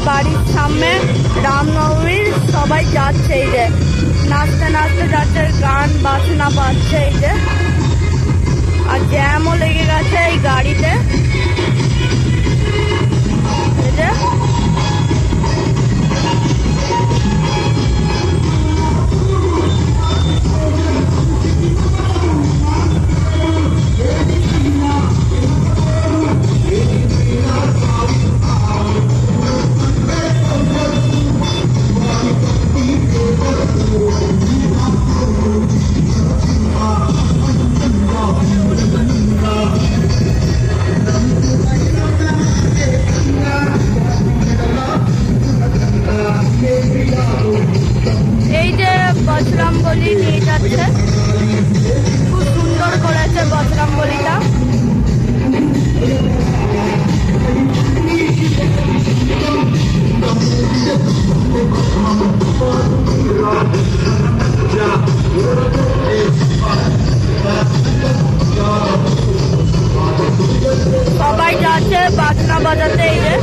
বাড়ির সামনে রামনবমীর সবাই যাচ্ছে, এই যে নাচতে নাচতে যাচ্ছে, গান বাজনা বাজছে এই যে। আর জ্যামও লেগে গেছে এই গাড়িতে, এই যে। এই যে বজরংবলী নিয়ে যাচ্ছে, খুব সুন্দর করেছে বজরংবলীটা। সবাই যাচ্ছে বাজনা বাজাতে, এই যে।